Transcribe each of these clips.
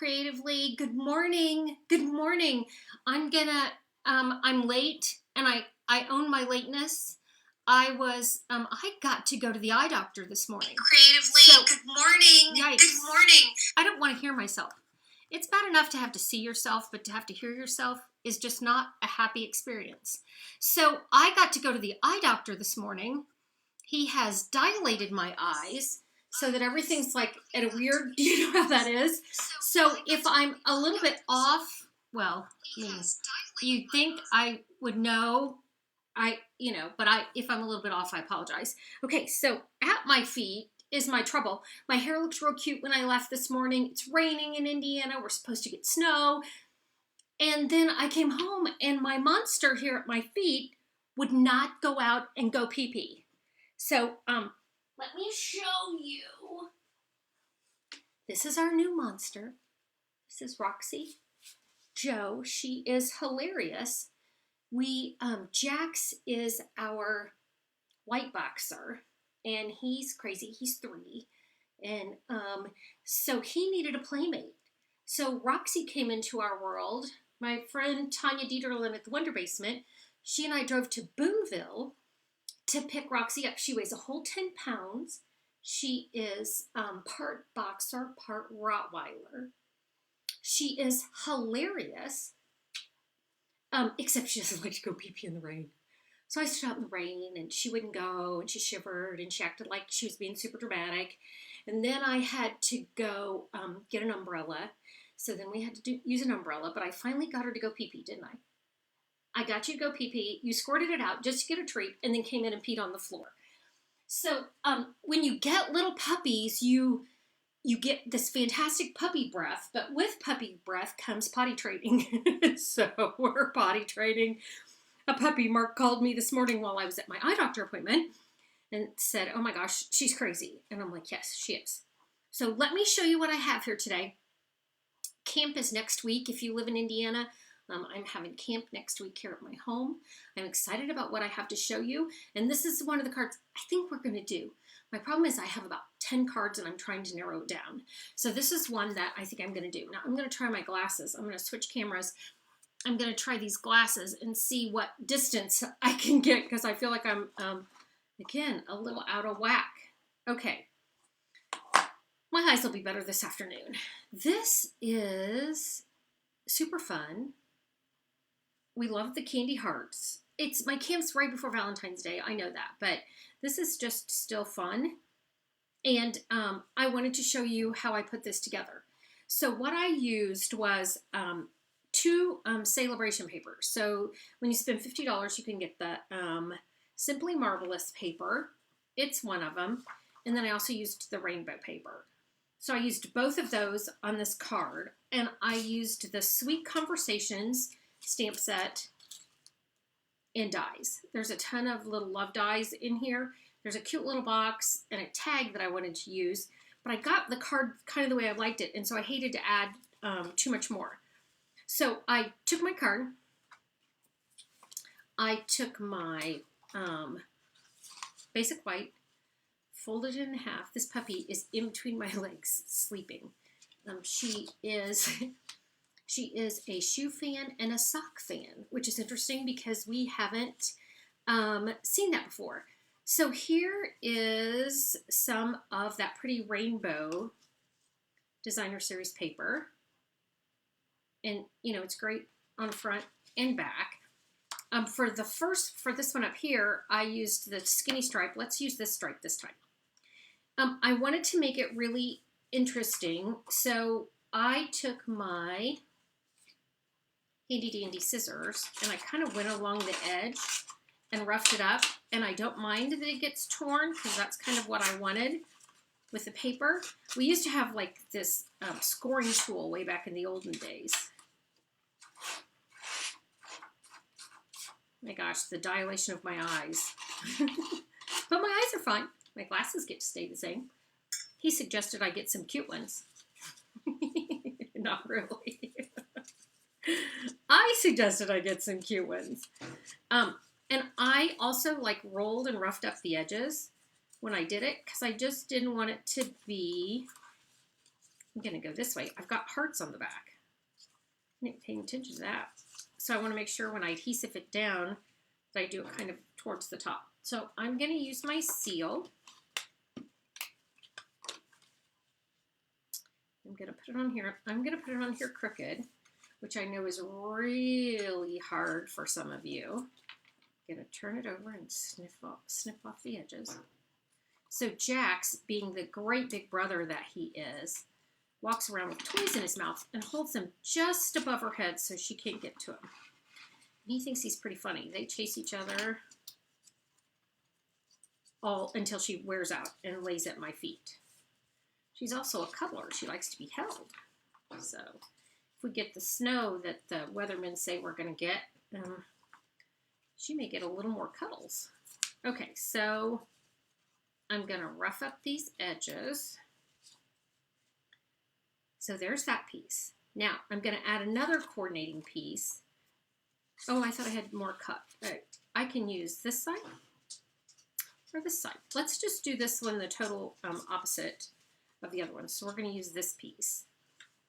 Creatively. Good morning. Good morning. I'm late and I own my lateness. I got to go to the eye doctor this morning. Creatively. So, Good morning. yikes. Good morning. I don't want to hear myself. It's bad enough to have to see yourself, but to have to hear yourself is just not a happy experience. So I got to go to the eye doctor this morning. He has dilated my eyes so that everything's like at a weird, do you know how that is? So if I'm a little bit off, well, you'd think I would know, if I'm a little bit off, I apologize. Okay, so at my feet is my trouble. My hair looks real cute when I left this morning. It's raining in Indiana. We're supposed to get snow. And then I came home and my monster here at my feet would not go out and go pee-pee. So, let me show you. This is our new monster. This is Roxy. Joe, she is hilarious. Jax is our white boxer, and he's crazy. He's 3, and so he needed a playmate. So Roxy came into our world. My friend Tanya Dieterlin at the Wonder Basement, she and I drove to Boonville to pick Roxy up. She weighs a whole 10 pounds. She is part boxer, part Rottweiler. She is hilarious, except she doesn't like to go pee-pee in the rain. So I stood out in the rain, and she wouldn't go, and she shivered, and she acted like she was being super dramatic. And then I had to go get an umbrella. So then we had to use an umbrella, but I finally got her to go pee-pee, didn't I? I got you to go pee-pee. You squirted it out just to get a treat, and then came in and peed on the floor. So when you get little puppies, you get this fantastic puppy breath, but with puppy breath comes potty training. So we're potty training. A puppy, Mark, called me this morning while I was at my eye doctor appointment and said, oh my gosh, she's crazy. And I'm like, yes, she is. So let me show you what I have here today. Camp is next week if you live in Indiana. I'm having camp next week here at my home. I'm excited about what I have to show you. And this is one of the cards I think we're going to do. My problem is I have about 10 cards and I'm trying to narrow it down. So this is one that I think I'm going to do. Now I'm going to try my glasses. I'm going to switch cameras. I'm going to try these glasses and see what distance I can get because I feel like I'm, again, a little out of whack. Okay. My eyes will be better this afternoon. This is super fun. We love the candy hearts. My camp's right before Valentine's Day. I know that, but this is just still fun. And I wanted to show you how I put this together. So what I used was 2 Sale-a-Bration papers. So when you spend $50, you can get the Simply Marvelous paper. It's one of them. And then I also used the rainbow paper. So I used both of those on this card. And I used the Sweet Conversations stamp set and dies. There's a ton of little love dies in here. There's a cute little box and a tag that I wanted to use. But I got the card kind of the way I liked it. And so I hated to add too much more. So I took my card, I took my basic white, folded it in half. This puppy is in between my legs sleeping. She is a shoe fan and a sock fan, which is interesting because we haven't seen that before. So here is some of that pretty rainbow designer series paper. And, it's great on front and back. For this one up here, I used the skinny stripe. Let's use this stripe this time. I wanted to make it really interesting. So I took my handy dandy scissors and I kind of went along the edge and roughed it up. And I don't mind that it gets torn because that's kind of what I wanted with the paper. We used to have like this scoring tool way back in the olden days. My gosh, the dilation of my eyes. But my eyes are fine. My glasses get to stay the same. He suggested I get some cute ones. Not really. I suggested I get some cute ones. And I also rolled and roughed up the edges when I did it because I just didn't want it to be I'm going to go this way. I've got hearts on the back. I didn't pay attention to that. So I want to make sure when I adhesive it down that I do it kind of towards the top. So I'm going to use my seal. I'm going to put it on here. I'm going to put it on here crooked, which I know is really hard for some of you. I'm going to turn it over and snip off the edges. So Jax, being the great big brother that he is, walks around with toys in his mouth and holds them just above her head so she can't get to him. And he thinks he's pretty funny. They chase each other all until she wears out and lays at my feet. She's also a cuddler. She likes to be held. So if we get the snow that the weathermen say we're going to get, she may get a little more cuddles. Okay, so I'm going to rough up these edges. So there's that piece. Now I'm going to add another coordinating piece. Oh, I thought I had more cut. Right. I can use this side or this side. Let's just do this one the total opposite of the other one. So we're going to use this piece.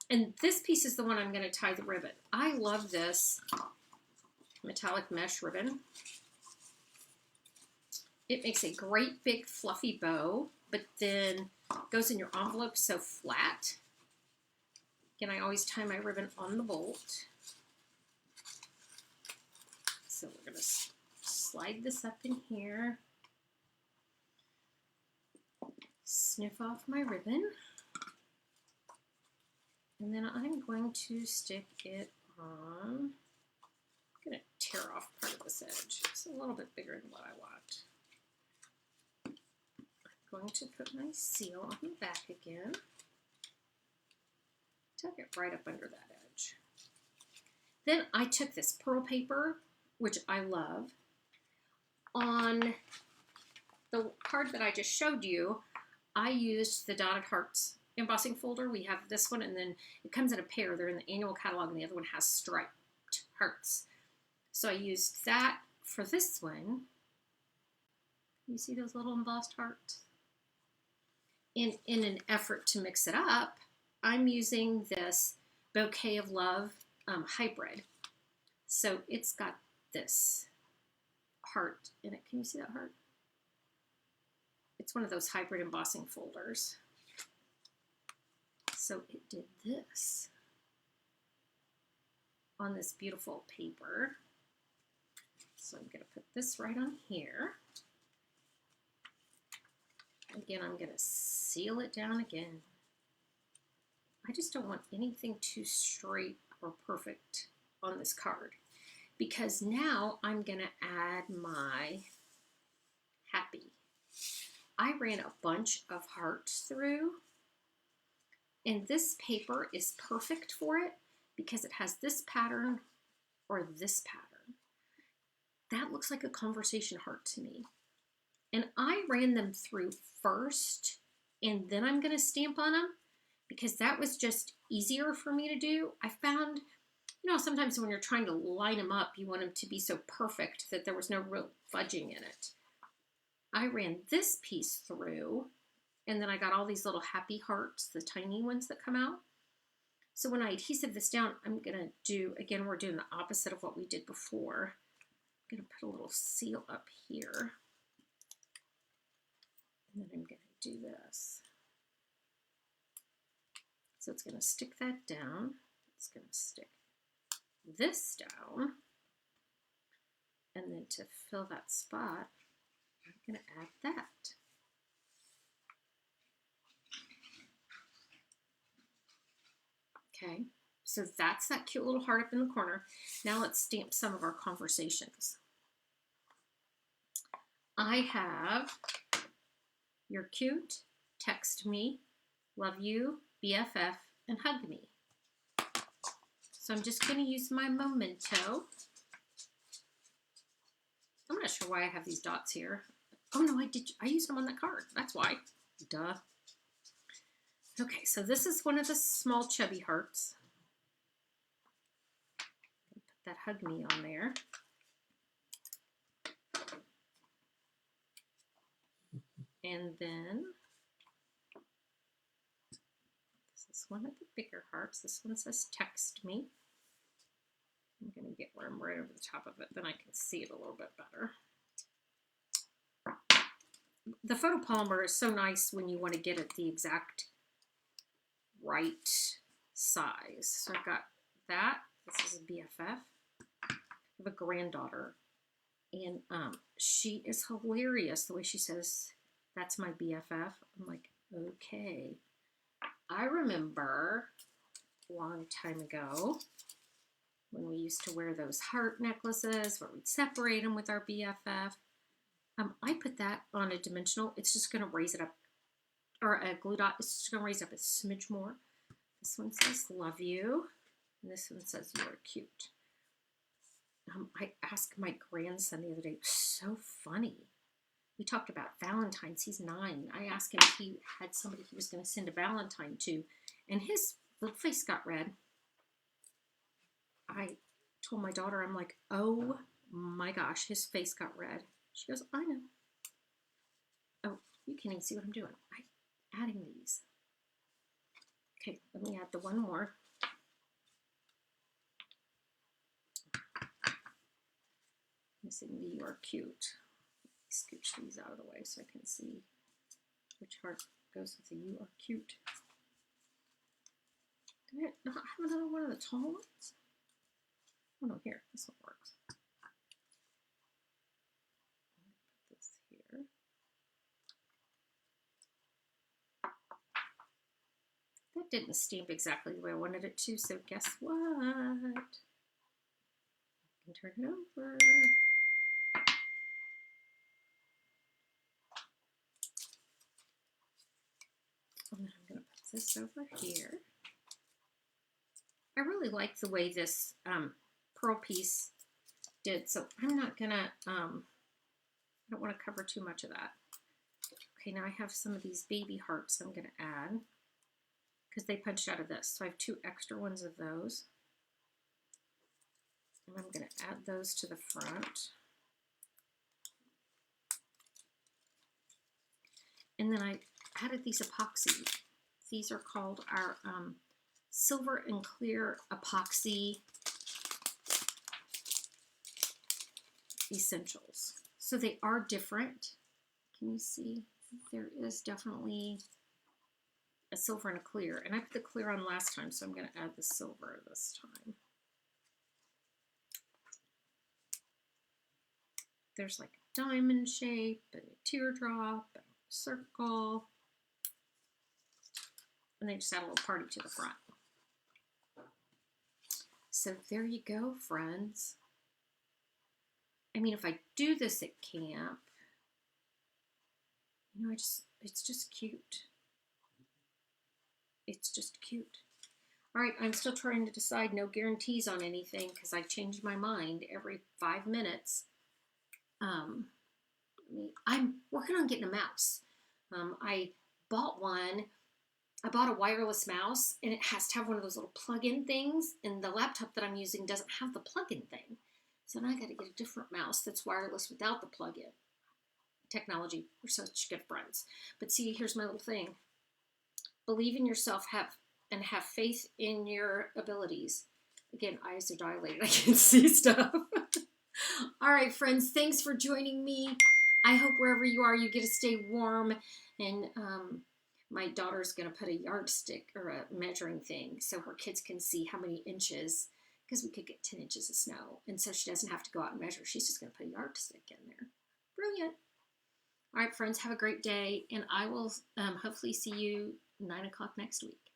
And this piece is the one I'm going to tie the ribbon. I love this metallic mesh ribbon. It makes a great big fluffy bow, but then goes in your envelope so flat. Again, I always tie my ribbon on the bolt. So we're going to slide this up in here. Sniff off my ribbon. And then I'm going to stick it on. I'm going to tear off part of this edge. It's a little bit bigger than what I want. I'm going to put my seal on the back again. Tuck it right up under that edge. Then I took this pearl paper, which I love. On the card that I just showed you, I used the Dotted Hearts embossing folder. We have this one, and then it comes in a pair. They're in the annual catalog, and the other one has striped hearts. So I used that for this one. You see those little embossed hearts? In an effort to mix it up, I'm using this Bouquet of Love hybrid. So it's got this heart in it. Can you see that heart? It's one of those hybrid embossing folders. So it did this on this beautiful paper. So I'm going to put this right on here. Again, I'm going to seal it down again. I just don't want anything too straight or perfect on this card, because now I'm going to add my happy. I ran a bunch of hearts through, and this paper is perfect for it because it has this pattern or this pattern. That looks like a conversation heart to me. And I ran them through first, and then I'm going to stamp on them because that was just easier for me to do. I found, you know, sometimes when you're trying to line them up, you want them to be so perfect that there was no real fudging in it. I ran this piece through, and then I got all these little happy hearts, the tiny ones that come out. So when I adhesive this down, I'm going to do, again, we're doing the opposite of what we did before. I'm going to put a little seal up here. And then I'm going to do this. So it's going to stick that down. It's going to stick this down. And then to fill that spot, I'm going to add that. Okay, so that's that cute little heart up in the corner. Now let's stamp some of our conversations. I have, "You're cute, text me, love you, BFF, and hug me." So I'm just going to use my memento. I'm not sure why I have these dots here. Oh no, I used them on that card. That's why. Duh. Okay, so this is one of the small chubby hearts. Put that hug me on there. And then this is one of the bigger hearts. This one says text me. I'm going to get where I'm right over the top of it, then I can see it a little bit better. The photopolymer is so nice when you want to get it the exact right size. So I've got that. This is a BFF. I have a granddaughter, and she is hilarious the way she says, "That's my BFF." I'm like, okay. I remember a long time ago when we used to wear those heart necklaces where we'd separate them with our BFF. I put that on a dimensional. It's just going to raise it up, or a glue dot. It's just going to raise it up a smidge more. This one says, "Love you." And this one says, "You are cute." I asked my grandson the other day, it was so funny. We talked about Valentine's. He's 9. I asked him if he had somebody he was going to send a Valentine to, and his little face got red. I told my daughter, I'm like, oh my gosh, his face got red. She goes, I know. Oh, you can't even see what I'm doing. I'm adding these. Okay, let me add the one more. Missing the "You are cute." Scooch these out of the way so I can see which heart goes with the "You are cute." Do I not have another one of the tall ones? Oh no, here, this one works. Put this here. That didn't stamp exactly the way I wanted it to, so guess what? I can turn it over. And then I'm going to put this over here. I really like the way this pearl piece did, so I'm not going to, I don't want to cover too much of that. Okay, now I have some of these baby hearts I'm going to add because they punched out of this. So I have 2 extra ones of those. And I'm going to add those to the front. And then I added these epoxy. These are called our silver and clear epoxy essentials. So they are different. Can you see? There is definitely a silver and a clear. And I put the clear on last time, so I'm going to add the silver this time. There's like a diamond shape, and a teardrop, and a circle. And they just add a little party to the front. So there you go, friends. I mean, if I do this at camp, you know, it's just cute. It's just cute. All right, I'm still trying to decide, no guarantees on anything because I change my mind every 5 minutes. I'm working on getting a mouse. I bought one. I bought a wireless mouse, and it has to have one of those little plug-in things, and the laptop that I'm using doesn't have the plug-in thing. So now I got to get a different mouse that's wireless without the plug-in technology. We're such good friends. But see, here's my little thing. Believe in yourself, have faith in your abilities. Again, eyes are dilated. I can see stuff. All right, friends, thanks for joining me. I hope wherever you are, you get to stay warm. And my daughter's going to put a yardstick or a measuring thing so her kids can see how many inches, because we could get 10 inches of snow. And so she doesn't have to go out and measure. She's just going to put a yardstick in there. Brilliant. All right, friends, have a great day. And I will hopefully see you 9 o'clock next week.